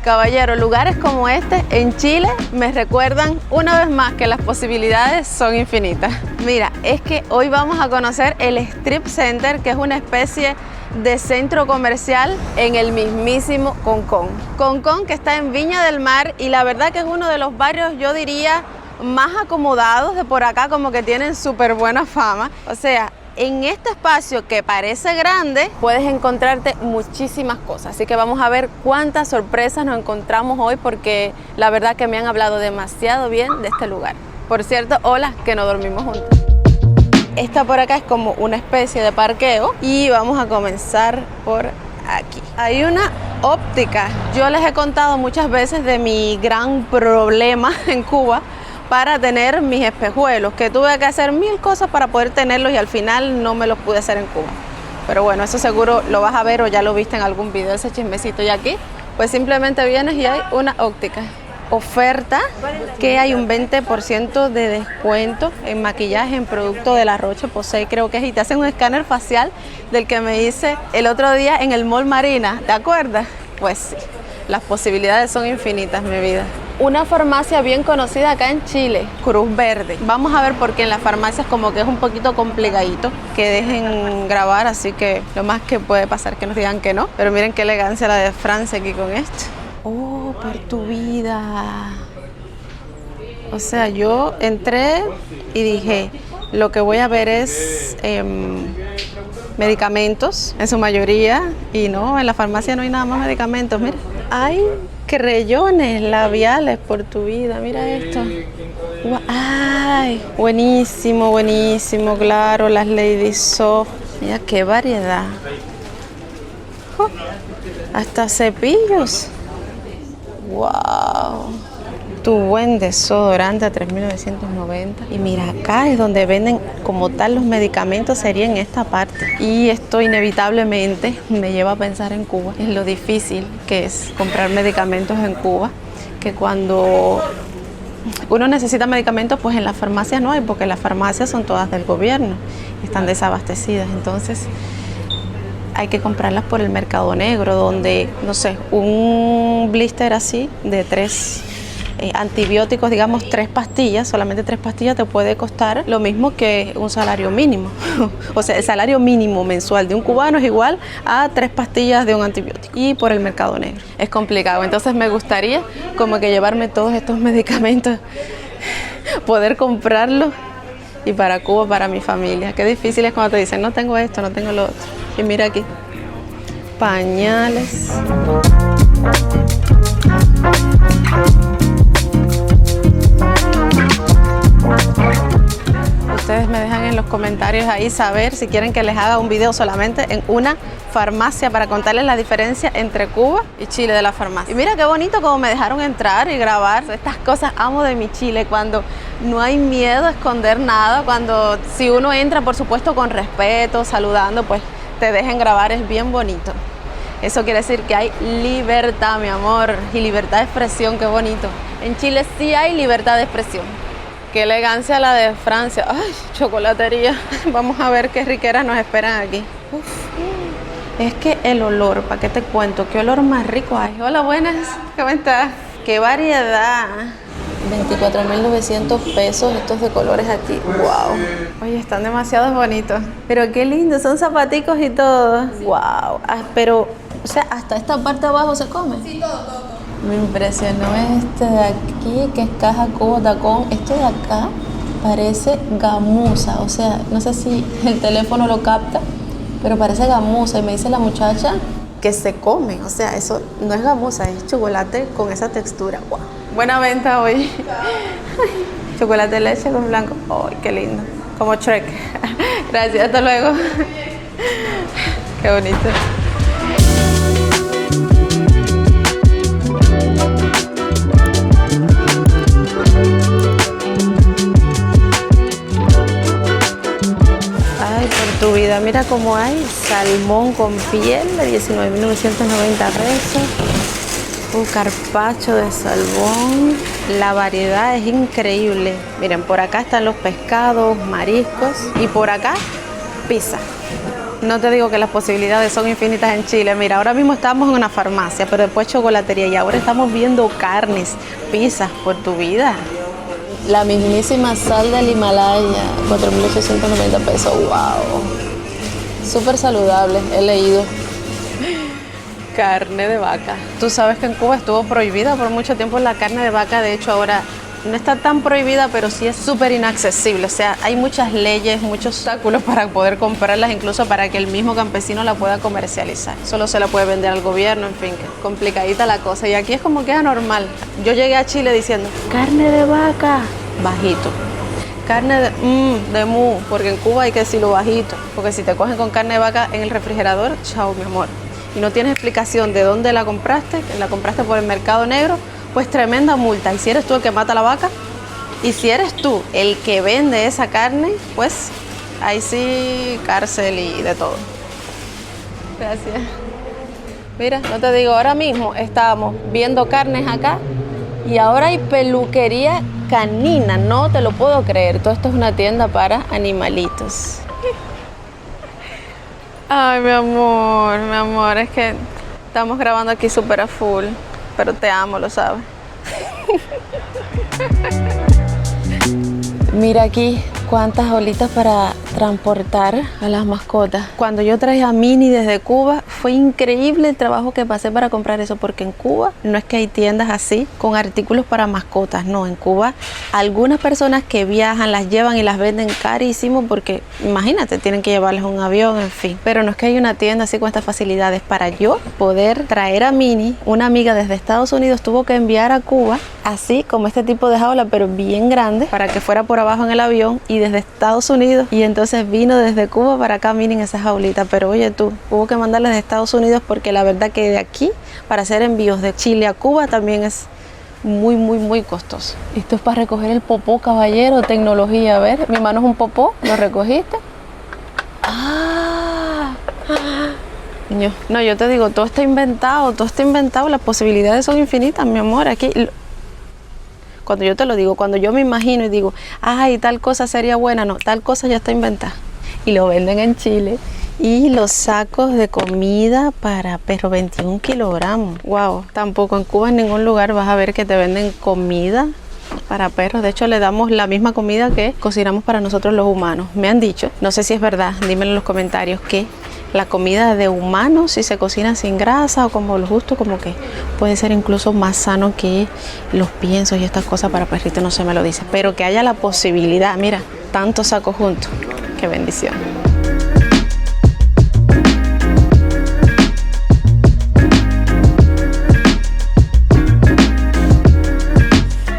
Caballero, lugares como este en Chile me recuerdan una vez más que las posibilidades son infinitas. Mira, es que hoy vamos a conocer el Strip Center, que es una especie de centro comercial en el mismísimo Concón. Concón, que está en Viña del Mar, y la verdad que es uno de los barrios, yo diría, más acomodados de por acá, como que tienen súper buena fama. O sea, en este espacio que parece grande puedes encontrarte muchísimas cosas, así que vamos a ver cuántas sorpresas nos encontramos hoy, porque la verdad que me han hablado demasiado bien de este lugar. Por cierto, hola, que no dormimos juntos. Esta por acá es como una especie de parqueo y vamos a comenzar por aquí. Hay una óptica. Yo les he contado muchas veces de mi gran problema en Cuba para tener mis espejuelos, que tuve que hacer mil cosas para poder tenerlos y al final no me los pude hacer en Cuba. Pero bueno, eso seguro lo vas a ver o ya lo viste en algún video, ese chismecito. Y aquí, pues simplemente vienes y hay una óptica. Oferta que hay un 20% de descuento en maquillaje, en producto de La Roche-Posay, creo que es, y te hacen un escáner facial del que me hice el otro día en el Mall Marina, ¿te acuerdas? Pues sí, las posibilidades son infinitas, mi vida. Una farmacia bien conocida acá en Chile, Cruz Verde. Vamos a ver por qué en las farmacias como que es un poquito complicadito que dejen grabar, así que lo más que puede pasar es que nos digan que no. Pero miren qué elegancia la de Francia aquí con esto. Oh, por tu vida. O sea, yo entré y dije, lo que voy a ver es medicamentos en su mayoría, y no, en la farmacia no hay nada más medicamentos. Mira, hay creyones labiales, por tu vida, mira esto. Ay, buenísimo, buenísimo, claro, las Lady Soft. Mira qué variedad. Oh, hasta cepillos. Wow. Tu buen desodorante a 3.990. Y mira, acá es donde venden como tal los medicamentos, sería en esta parte. Y esto inevitablemente me lleva a pensar en Cuba, en lo difícil que es comprar medicamentos en Cuba, que cuando uno necesita medicamentos, pues en las farmacias no hay, porque las farmacias son todas del gobierno, están desabastecidas. Entonces hay que comprarlas por el mercado negro, donde, no sé, un blister así de 3 antibióticos, digamos 3 pastillas, solamente 3 pastillas te puede costar lo mismo que un salario mínimo. O sea, el salario mínimo mensual de un cubano es igual a 3 pastillas de un antibiótico, y por el mercado negro. Es complicado, entonces me gustaría como que llevarme todos estos medicamentos, poder comprarlos, y para Cuba, para mi familia. Qué difícil es cuando te dicen, no tengo esto, no tengo lo otro. Y mira aquí, pañales. Ustedes me dejan en los comentarios ahí saber si quieren que les haga un video solamente en una farmacia para contarles la diferencia entre Cuba y Chile de la farmacia. Y mira qué bonito como me dejaron entrar y grabar. Estas cosas amo de mi Chile, cuando no hay miedo a esconder nada, cuando si uno entra, por supuesto, con respeto, saludando, pues te dejen grabar, es bien bonito. Eso quiere decir que hay libertad, mi amor, y libertad de expresión, qué bonito. En Chile sí hay libertad de expresión. Qué elegancia la de Francia. Ay, chocolatería. Vamos a ver qué riqueras nos esperan aquí. Uf. Es que el olor, ¿para qué te cuento? ¿Qué olor más rico hay? Hola, buenas. ¿Cómo estás? ¡Qué variedad! 24.900 pesos estos de colores aquí. ¡Wow! Oye, están demasiado bonitos. Pero qué lindo, son zapaticos y todo. ¡Wow! Pero, o sea, hasta esta parte de abajo se come. Sí, todo. Me impresionó este de aquí, que es caja Cubo tacón. Esto de acá parece gamuza, o sea, no sé si el teléfono lo capta, pero parece gamuza. Y me dice la muchacha que se come, o sea, eso no es gamuza, es chocolate con esa textura. ¡Wow! Buena venta hoy. Chocolate leche con blanco. ¡Ay, qué lindo! Como Shrek. Gracias, hasta luego. Qué bonito. Ay, por tu vida, mira cómo hay salmón con piel de 19.990 pesos. Un carpaccio de salmón. La variedad es increíble. Miren, por acá están los pescados, mariscos, y por acá pizza. No te digo que las posibilidades son infinitas en Chile. Mira, ahora mismo estamos en una farmacia, pero después chocolatería y ahora estamos viendo carnes, pizzas por tu vida. La mismísima sal del Himalaya, 4.890 pesos, wow. Súper saludable, he leído. Carne de vaca. Tú sabes que en Cuba estuvo prohibida por mucho tiempo la carne de vaca, de hecho ahora no está tan prohibida, pero sí es súper inaccesible. O sea, hay muchas leyes, muchos obstáculos para poder comprarlas, incluso para que el mismo campesino la pueda comercializar. Solo se la puede vender al gobierno, en fin, que complicadita la cosa. Y aquí es como que es anormal. Yo llegué a Chile diciendo, carne de vaca, bajito. Carne de mu, porque en Cuba hay que decirlo bajito. Porque si te cogen con carne de vaca en el refrigerador, chao, mi amor. Y no tienes explicación de dónde la compraste, que la compraste por el mercado negro, pues tremenda multa. Y si eres tú el que mata la vaca, y si eres tú el que vende esa carne, pues ahí sí, cárcel y de todo. Gracias. Mira, no te digo, ahora mismo estábamos viendo carnes acá y ahora hay peluquería canina, no te lo puedo creer. Todo esto es una tienda para animalitos. Ay, mi amor, es que estamos grabando aquí súper a full. Pero te amo, lo sabes. Mira aquí cuántas jaulitas para transportar a las mascotas. Cuando yo traje a Minnie desde Cuba, fue increíble el trabajo que pasé para comprar eso, porque en Cuba no es que hay tiendas así con artículos para mascotas, no. En Cuba algunas personas que viajan las llevan y las venden carísimo porque, imagínate, tienen que llevarlas a un avión, en fin. Pero no es que hay una tienda así con estas facilidades. Para yo poder traer a Minnie, una amiga desde Estados Unidos tuvo que enviar a Cuba, así como este tipo de jaula, pero bien grande, para que fuera por abajo en el avión, y desde Estados Unidos, y entonces vino desde Cuba para acá, miren esa jaulita. Pero oye tú, hubo que mandarles de Estados Unidos porque la verdad que de aquí, para hacer envíos de Chile a Cuba también es muy costoso. Esto es para recoger el popó, caballero, tecnología. A ver, mi mano es un popó, ¿lo recogiste? No, yo te digo, todo está inventado, las posibilidades son infinitas, mi amor. Aquí, cuando yo te lo digo, cuando yo me imagino y digo, ay, tal cosa sería buena, no, tal cosa ya está inventada. Y lo venden en Chile. Y los sacos de comida para perros, 21 kilogramos. Wow, tampoco en Cuba en ningún lugar vas a ver que te venden comida para perros. De hecho, le damos la misma comida que cocinamos para nosotros los humanos. Me han dicho, no sé si es verdad, dímelo en los comentarios, que la comida de humanos, si se cocina sin grasa o como lo justo, como que puede ser incluso más sano que los piensos y estas cosas para perritos, no se me lo dice. Pero que haya la posibilidad, mira, tantos sacos juntos. Qué bendición.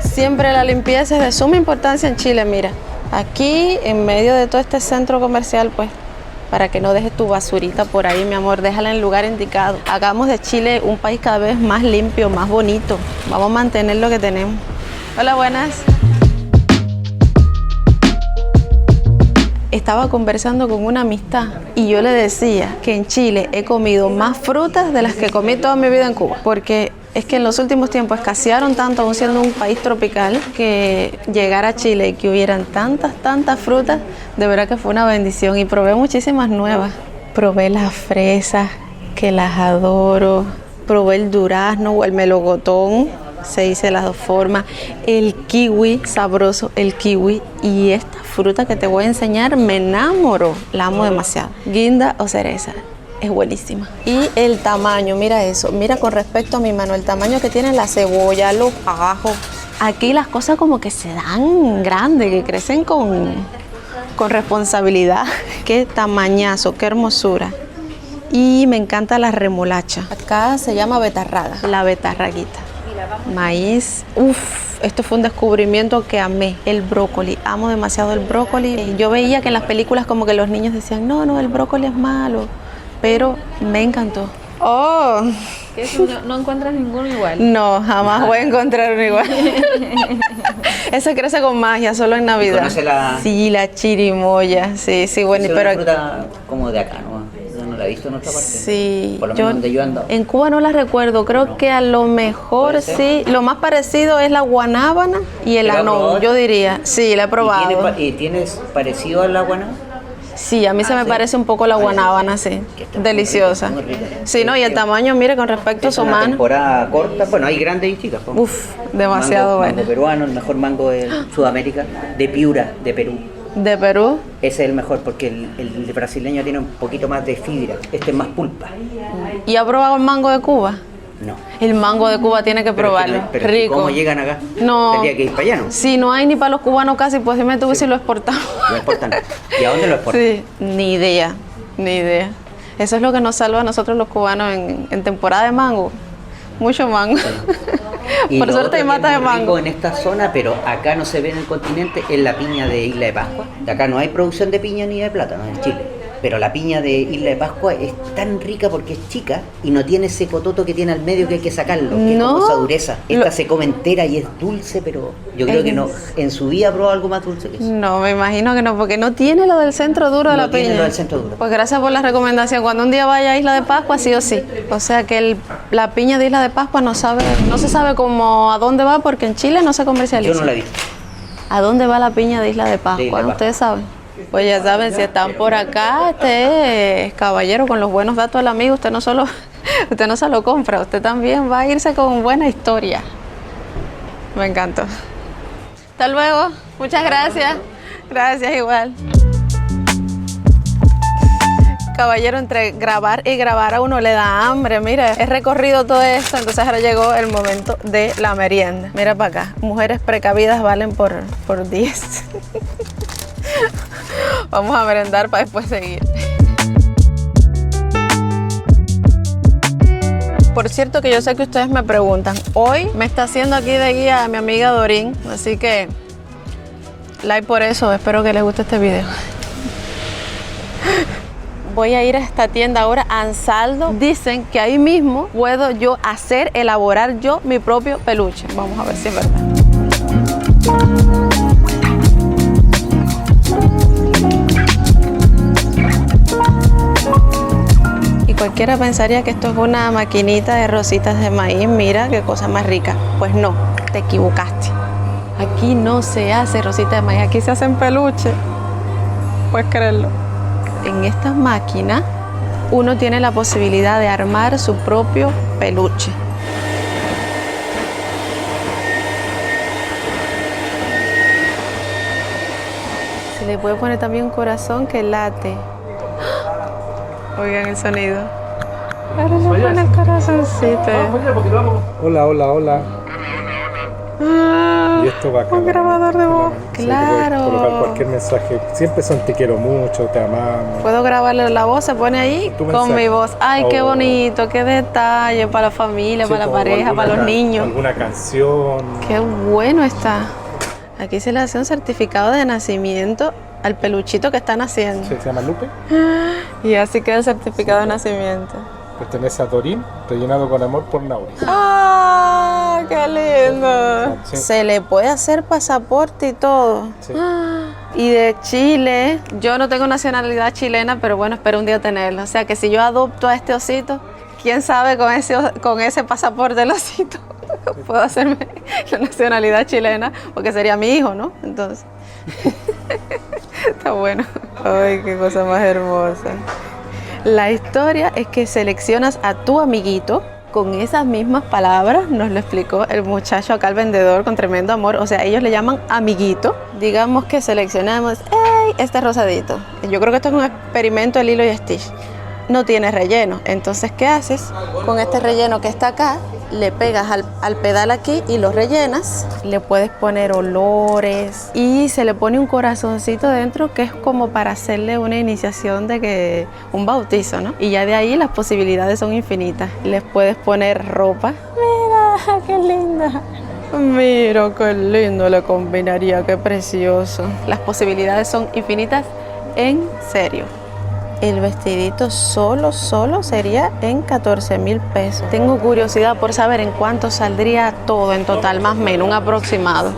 Siempre la limpieza es de suma importancia en Chile. Mira, aquí en medio de todo este centro comercial, pues, para que no dejes tu basurita por ahí, mi amor, déjala en el lugar indicado. Hagamos de Chile un país cada vez más limpio, más bonito. Vamos a mantener lo que tenemos. Hola, buenas. Estaba conversando con una amistad y yo le decía que en Chile he comido más frutas de las que comí toda mi vida en Cuba, porque es que en los últimos tiempos escasearon tanto, aún siendo un país tropical, que llegar a Chile y que hubieran tantas frutas, de verdad que fue una bendición. Y probé muchísimas nuevas. Probé las fresas, que las adoro. Probé el durazno o el melocotón, se dice de las dos formas. El kiwi, sabroso el kiwi. Y esta fruta que te voy a enseñar, me enamoró, la amo demasiado. Guinda o cereza. Es buenísima. Y el tamaño, mira eso, mira con respecto a mi mano, el tamaño que tiene la cebolla, los ajos. Aquí las cosas como que se dan grandes, que crecen con responsabilidad. Qué tamañazo, qué hermosura. Y me encanta la remolacha. Acá se llama betarraga, la betarraguita. Maíz, esto fue un descubrimiento que amé. El brócoli, amo demasiado el brócoli. Yo veía que en las películas como que los niños decían, no, el brócoli es malo. Pero me encantó. ¡Oh! ¿No encuentras ninguno igual? No, jamás voy a encontrar uno igual. Ese crece con magia, solo en Navidad. ¿Conoce la...? Sí, la chirimoya. Sí, bueno. Es pero una fruta como de acá, ¿no? Yo no la he visto en otra parte. Sí. Por lo menos donde yo ando. En Cuba no la recuerdo. Creo que a lo mejor sí. Lo más parecido es la guanábana y el anón, yo diría. Sí, la he probado. ¿Y tienes parecido a la guanábana? Sí, a mí se me sí. parece un poco la guanábana, sí. Que está Deliciosa. muy rica. Sí, ¿no? Y el tamaño, mire, con respecto a Es su una mano. temporada corta, bueno, hay grandes y chicas. pues. Uf, demasiado Mango bueno. peruano, el mejor mango de Sudamérica, de Piura, de Perú. De Perú. Ese es el mejor porque el brasileño tiene un poquito más de fibra, este es más pulpa. ¿Y ha probado el mango de Cuba? No. El mango de Cuba tiene que probarlo. Pero es que Rico. ¿cómo llegan acá? No. Tendría que ir para allá, ¿no? Si no hay ni para los cubanos casi, pues dime tú si lo exportamos. Lo exportan. ¿Y a dónde lo exportan? Sí, ni idea, ni idea. Eso es lo que nos salva a nosotros los cubanos en temporada de mango. Mucho mango. Y Por lo suerte hay otro que matas es de muy rico mango. en esta zona, pero acá no se ve en el continente, es la piña de Isla de Pascua. Acá no hay producción de piña ni de plátano en Chile. Pero la piña de Isla de Pascua es tan rica porque es chica y no tiene ese cototo que tiene al medio que hay que sacarlo, que es como No. esa dureza. Esta Lo- se come entera y es dulce, pero yo creo que no, en su vida ha probado algo más dulce que eso. No, me imagino que no, porque no tiene lo del centro duro de No la tiene piña. lo del centro duro. Pues gracias por la recomendación. Cuando un día vaya a Isla de Pascua, sí o sí. O sea que la piña de Isla de Pascua no se sabe cómo a dónde va porque en Chile no se comercializa. Yo no la he visto. ¿A dónde va la piña de Isla de Pascua? De Isla de Pascua. ¿Ustedes saben? Pues ya saben, si están por acá, caballero, con los buenos datos del amigo, usted no solo compra, usted también va a irse con buena historia. Me encantó. Hasta luego. Muchas gracias. Gracias igual. Caballero, entre grabar y grabar a uno le da hambre. Mira, he recorrido todo esto, entonces ahora llegó el momento de la merienda. Mira para acá, mujeres precavidas valen por 10. Vamos a merendar para después seguir. Por cierto que yo sé que ustedes me preguntan, hoy me está haciendo aquí de guía mi amiga Dorín, así que like por eso, espero que les guste este video. Voy a ir a esta tienda ahora, Ansaldo. Dicen que ahí mismo puedo yo elaborar yo mi propio peluche. Vamos a ver si es verdad. Y cualquiera pensaría que esto es una maquinita de rositas de maíz. Mira qué cosa más rica. Pues no, te equivocaste. Aquí no se hace rosita de maíz, aquí se hacen peluche. Puedes creerlo. En esta máquina uno tiene la posibilidad de armar su propio peluche. Se le puede poner también un corazón que late. Oigan el sonido. Ahora le pone el corazoncito. Hola, hola, hola. Ah, Y esto va acá. un grabador de voz. Sí, Claro. puedes colocar cualquier mensaje. Siempre son te quiero mucho, te amamos. Puedo grabarle la voz, se pone ahí Tu con mensaje. mi voz. Ay, qué Oh. bonito, qué detalle para la familia, Sí, para la como pareja, para los niños. Alguna canción. Qué bueno está. Aquí se le hace un certificado de nacimiento al peluchito que están haciendo. Sí, se llama Lupe. Y así queda el certificado de nacimiento. Pertenece a Dorín, rellenado con amor por Nauri. ¡Ah, qué lindo! Sí. Se le puede hacer pasaporte y todo. Sí. Y de Chile, yo no tengo nacionalidad chilena, pero bueno, espero un día tenerla. O sea que si yo adopto a este osito, quién sabe con ese pasaporte del osito puedo hacerme la nacionalidad chilena, porque sería mi hijo, ¿no? Entonces, está bueno. Ay, qué cosa más hermosa. La historia es que seleccionas a tu amiguito con esas mismas palabras, nos lo explicó el muchacho acá, el vendedor, con tremendo amor. O sea, ellos le llaman amiguito. Digamos que seleccionamos, ¡ey! Este rosadito. Yo creo que esto es un experimento de Lilo y Stitch. No tiene relleno. Entonces, ¿qué haces? Con este relleno que está acá, le pegas al pedal aquí y lo rellenas. Le puedes poner olores y se le pone un corazoncito dentro que es como para hacerle una iniciación un bautizo, ¿no? Y ya de ahí las posibilidades son infinitas. Les puedes poner ropa. Mira, qué linda. Mira, qué lindo le combinaría, qué precioso. Las posibilidades son infinitas, en serio. El vestidito solo sería en 14,000 pesos. Tengo curiosidad por saber en cuánto saldría todo en total, más o menos, un aproximado.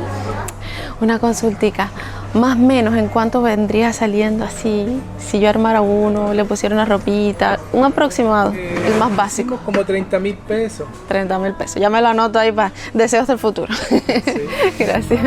Una consultica, más o menos en cuánto vendría saliendo así, si yo armara uno, le pusiera una ropita, un aproximado, el más básico. Como 30,000 pesos. 30,000 pesos. Ya me lo anoto ahí para deseos del futuro. Gracias.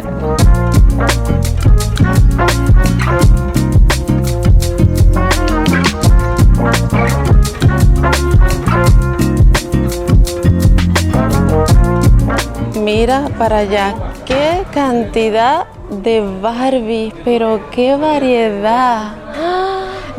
Mira para allá, qué cantidad de Barbies, pero qué variedad.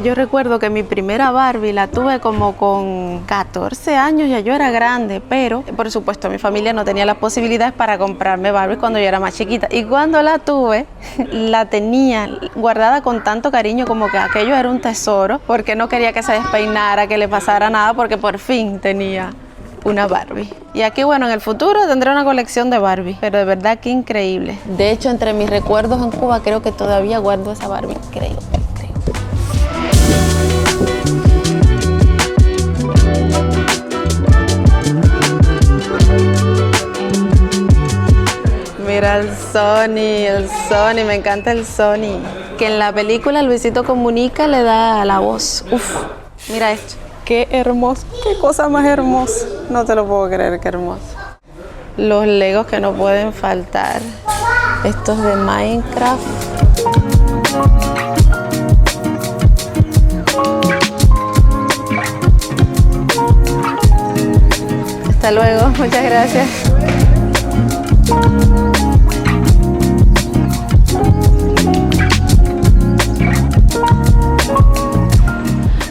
Yo recuerdo que mi primera Barbie la tuve como con 14 años, ya yo era grande, pero por supuesto mi familia no tenía las posibilidades para comprarme Barbie cuando yo era más chiquita. Y cuando la tuve, la tenía guardada con tanto cariño como que aquello era un tesoro, porque no quería que se despeinara, que le pasara nada, porque por fin tenía una Barbie. Y aquí, bueno, en el futuro tendré una colección de Barbie, pero de verdad que increíble. De hecho, entre mis recuerdos en Cuba, creo que todavía guardo esa Barbie. Increíble. Mira el Sony, me encanta el Sony. Que en la película Luisito Comunica le da la voz. Uf, mira esto. Qué hermoso, qué cosa más hermosa. No te lo puedo creer, qué hermoso. Los Legos que no pueden faltar. Estos de Minecraft. Hasta luego, muchas gracias.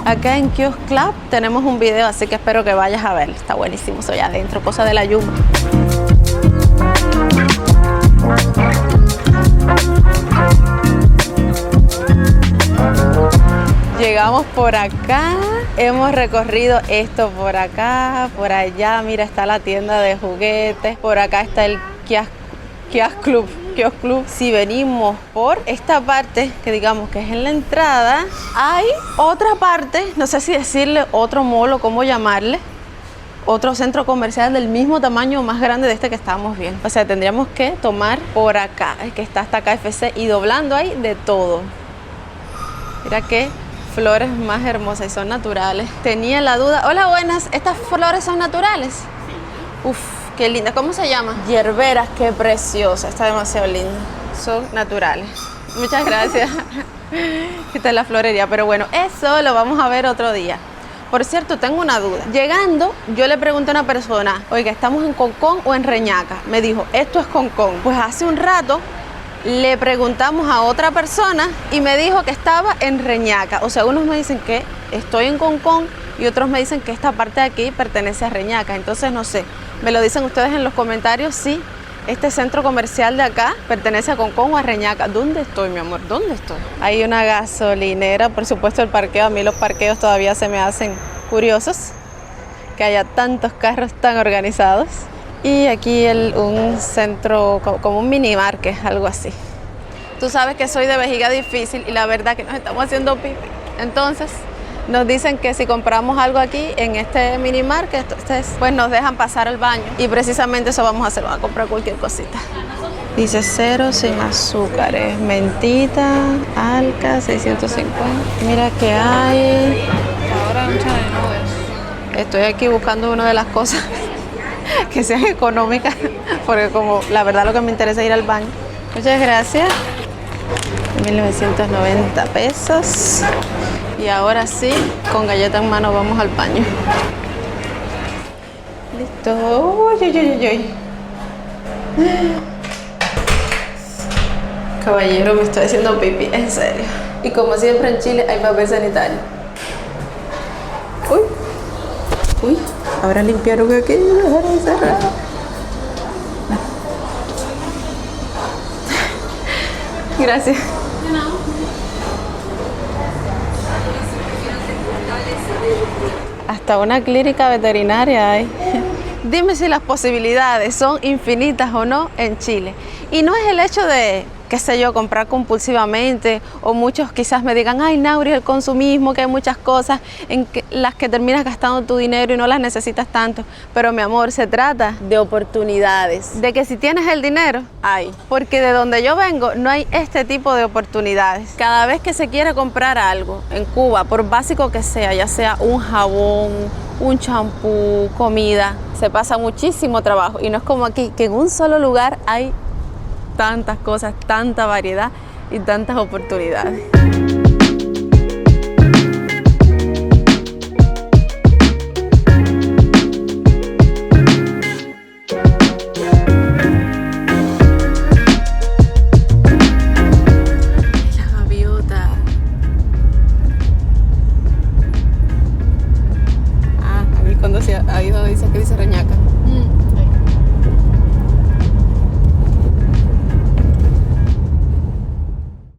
Acá en Kiosk Club tenemos un video, así que espero que vayas a verlo. Está buenísimo, soy adentro, cosa de la Yuma. Llegamos por acá, hemos recorrido esto por acá, por allá, mira, está la tienda de juguetes, por acá está el Kiosk Club. Si venimos por esta parte, que digamos que es en la entrada, hay otra parte, no sé si decirle otro mall o cómo llamarle, otro centro comercial del mismo tamaño o más grande de este que estábamos viendo. O sea, tendríamos que tomar por acá, que está hasta KFC, y doblando hay de todo. Mira qué flores más hermosas y son naturales. Tenía la duda. Hola, buenas, ¿estas flores son naturales? Uf, qué linda. ¿Cómo se llama? Hierberas, qué preciosa. Está demasiado linda. Son naturales. Muchas gracias. Esta es la florería, pero bueno, eso lo vamos a ver otro día. Por cierto, tengo una duda. Llegando, yo le pregunté a una persona, oiga, ¿estamos en Concón o en Reñaca? Me dijo, esto es Concón. Pues hace un rato le preguntamos a otra persona y me dijo que estaba en Reñaca. O sea, unos me dicen que estoy en Concón y otros me dicen que esta parte de aquí pertenece a Reñaca. Entonces, no sé, me lo dicen ustedes en los comentarios si este centro comercial de acá pertenece a Concón o a Reñaca. ¿Dónde estoy, mi amor? ¿Dónde estoy? Hay una gasolinera, por supuesto el parqueo. A mí los parqueos todavía se me hacen curiosos, que haya tantos carros tan organizados. Y aquí un centro, como un mini market, algo así. Tú sabes que soy de vejiga difícil y la verdad que nos estamos haciendo pipí. Entonces, nos dicen que si compramos algo aquí en este mini market, entonces, pues nos dejan pasar al baño. Y precisamente eso vamos a hacer, vamos a comprar cualquier cosita. Dice 0 sin azúcares, mentita, alca, 650. Mira que hay. Ahora un channel noodles. Estoy aquí buscando una de las cosas que sean económicas, porque como la verdad lo que me interesa es ir al baño. Muchas gracias. 1990 pesos. Y ahora sí, con galleta en mano vamos al baño. Listo. Uy, uy, uy, uy. Caballero, me estoy haciendo pipí, en serio. Y como siempre en Chile hay papel sanitario. Uy. Uy, ahora limpiaron aquí y lo dejaron cerrado. Gracias. Hasta una clínica veterinaria hay. Dime si las posibilidades son infinitas o no en Chile. Y no es el hecho de, qué sé yo, comprar compulsivamente, o muchos quizás me digan, ay, Nauri, el consumismo, que hay muchas cosas en las que terminas gastando tu dinero y no las necesitas tanto. Pero mi amor, se trata de oportunidades, de que si tienes el dinero, hay. Porque de donde yo vengo no hay este tipo de oportunidades. Cada vez que se quiere comprar algo en Cuba, por básico que sea, ya sea un jabón, un champú, comida, se pasa muchísimo trabajo. Y no es como aquí, que en un solo lugar hay tantas cosas, tanta variedad y tantas oportunidades. buscando hacia ahí donde dice que dice Reñaca.